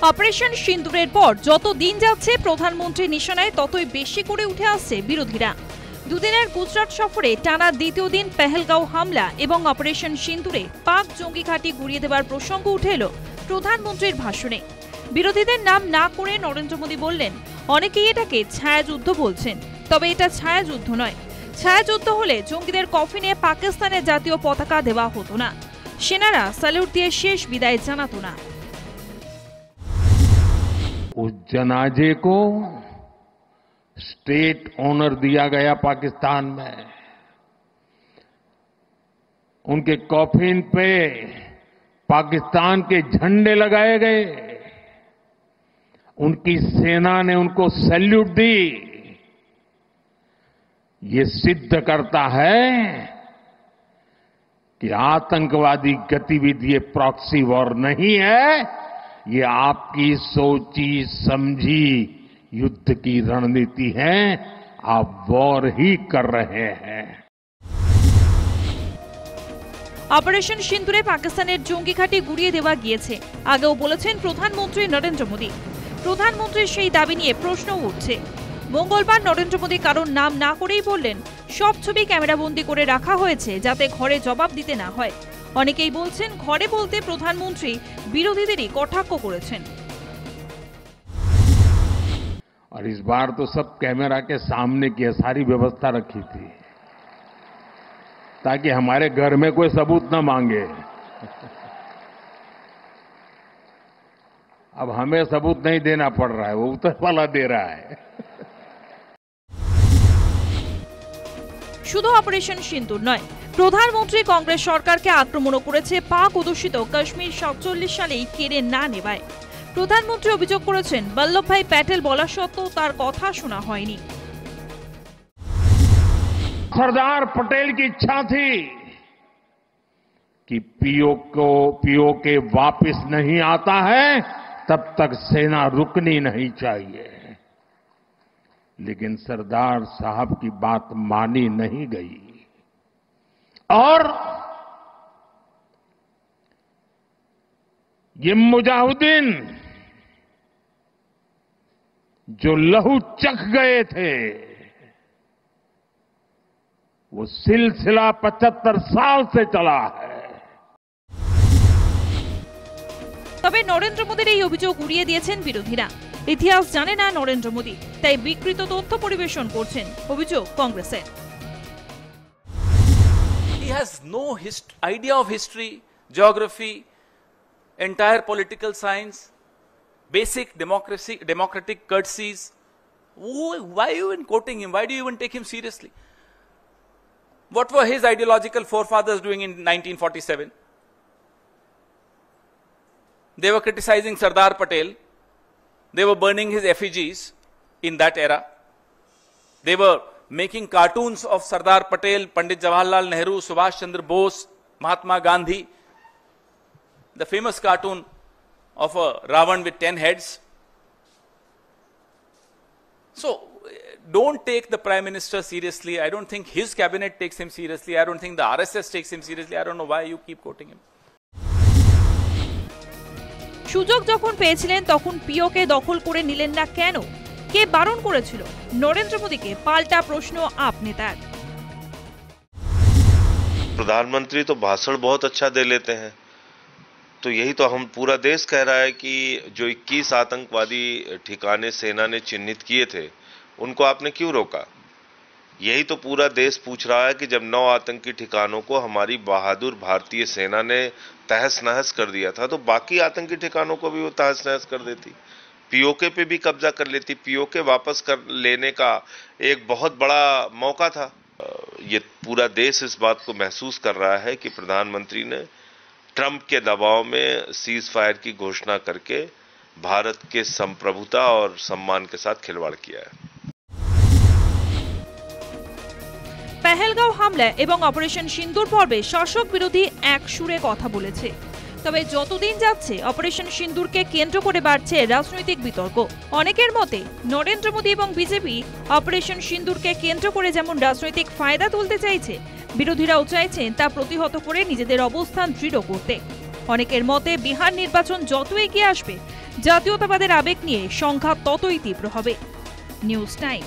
Operation সিন্দুরের পর যত দিন যাচ্ছে প্রধানমন্ত্রী নিশানায় ততই বেশি করে উঠে আসছে বিরোধীরা। দুদিনের গুজরাট সফরে টানা দ্বিতীয় দিন পেহেলগাঁও হামলা এবং অপারেশন সিন্দুরে পাক জঙ্গি ঘাঁটি গুড়িয়ে দেওয়ার প্রসঙ্গ উঠে এলো প্রধানমন্ত্রীর ভাষণে। বিরোধীদের নাম না করে নরেন্দ্র মোদী বললেন, অনেকেই এটাকে ছায়াযুদ্ধ বলছেন, তবে এটা ছায়াযুদ্ধ নয়। ছায়াযুদ্ধ হলে জঙ্গিদের কফিনে পাকিস্তানের জাতীয় পতাকা দেওয়া হতো না, সেনারা স্যালুট দিয়ে শেষ বিদায় জানাতো না। उस जनाजे को स्टेट ऑनर दिया गया पाकिस्तान में। उनके कॉफिन पे पाकिस्तान के झंडे लगाए गए, उनकी सेना ने उनको सैल्यूट दी। ये सिद्ध करता है कि आतंकवादी गतिविधि ये प्रॉक्सी वॉर नहीं है, ये आपकी सोची समझी युद्ध की रणनीति है। आप वॉर ही कर रहे हैं। অপারেশন সিন্দুরে পাকিস্তানের জঙ্গি ঘাঁটি গুড়িয়ে দেওয়া গিয়েছে আগেও বলেছেন প্রধানমন্ত্রী নরেন্দ্র মোদী। প্রধানমন্ত্রীর সেই দাবি নিয়ে প্রশ্ন উঠছে। মঙ্গলবার নরেন্দ্র মোদী কারোর নাম না করেই বললেন, সব ছবি ক্যামেরাবন্দি করে রাখা হয়েছে যাতে ঘরে জবাব দিতে না হয়। অনেকেই বলছেন ঘরে বলতে প্রধানমন্ত্রী বিরোধীদেরই কটাক্ষ করেছেন। और इस बार तो सब कैमरा के सामने की सारी व्यवस्था रखी थी ताकि हमारे घर में कोई सबूत न मांगे। अब हमें सबूत नहीं देना पड़ रहा है, वो ऊपर वाला दे रहा है। শুধু অপারেশন সিন্দুর নয়, প্রধানমন্ত্রী কংগ্রেস সরকারকে আক্রমণ করেছে পাক অধ্যুষিত কাশ্মীর 47 সালেই কেড়ে না নেওয়ায়। প্রধানমন্ত্রী অভিযোগ করেছেন বল্লভভাই প্যাটেল বলা সত্ত্বেও তার কথা শোনা হয়নি। सरदार पटेल की इच्छा थी कि पीओके वापस नहीं आता है तब तक सेना रुकनी नहीं चाहिए, लेकिन सरदार साहब की बात मानी नहीं गई और ये मुजाहिदीन जो लहू चख गए थे वो सिलसिला 75 साल से चला है। তবে নরেন্দ্র মোদীর এই অভিযোগ উড়িয়ে দিয়েছেন বিরোধীরা। ইতিহাস জানে না নরেন্দ্র মোদী, তাই বিকৃত তথ্য পরিবেশন করছেন, অভিযোগ কংগ্রেসের। He has no idea of history, geography, entire political science, basic democratic courtesies. Why are you even quoting him? Why do you even take him seriously? What were his ideological forefathers doing in 1947? They were criticizing Sardar Patel. They were burning his effigies in that era. They were making cartoons of Sardar Patel, Pandit Jawaharlal Nehru, Subhash Chandra Bose, Mahatma Gandhi. The famous cartoon of a Ravan with 10 heads. So, don't take the Prime Minister seriously. I don't think his cabinet takes him seriously. I don't think the RSS takes him seriously. I don't know why you keep quoting him. সুযোগ যখন পেয়েছিলেন তখন পিওকে দখল করে নিলেন না কেন? কে বারণ করেছিল? নরেন্দ্র মোদীকে পাল্টা প্রশ্ন আপ নেতার। प्रधानमंत्री तो भाषण बहुत अच्छा दे लेते हैं, तो यही तो हम पूरा देश कह रहा है कि जो 21 आतंकवादी ठिकाने सेना ने चिन्हित किए थे उनको आपने क्यों रोका? यही तो पूरा देश पूछ रहा है कि जब 9 आतंकी ठिकानों को हमारी बहादुर भारतीय सेना ने तहस नहस कर दिया था तो बाकी आतंकी ठिकानों को भी वो तहस नहस कर देती, पीओके पे भी कब्जा कर लेती। पीओके वापस कर लेने का एक बहुत बड़ा मौका था। ये पूरा देश इस बात को महसूस कर रहा है कि प्रधानमंत्री ने ट्रंप के दबाव में सीज फायर की घोषणा करके भारत के संप्रभुता और सम्मान के साथ खिलवाड़ किया है। পেহেলগাঁও হামলা এবং অপারেশন সিন্দুর পর্বে শাসক বিরোধী এক সুরে কথা বলেছে। তবে যতদিন যাচ্ছে অপারেশন সিন্দুরকে কেন্দ্র করে বাড়ছে রাজনৈতিক বিতর্ক। অনেকের মতে নরেন্দ্র মোদী এবং বিজেপি অপারেশন সিন্দুরকে কেন্দ্র করে যেমন রাজনৈতিক ফায়দা তুলতে চাইছে, বিরোধীরাও চাইছেন তা প্রতিহত করে নিজেদের অবস্থান দৃঢ় করতে। অনেকের মতে বিহার নির্বাচন যত এগিয়ে আসবে জাতীয়তাবাদের আবেগ নিয়ে সংঘাত ততই তীব্র হবে। News time.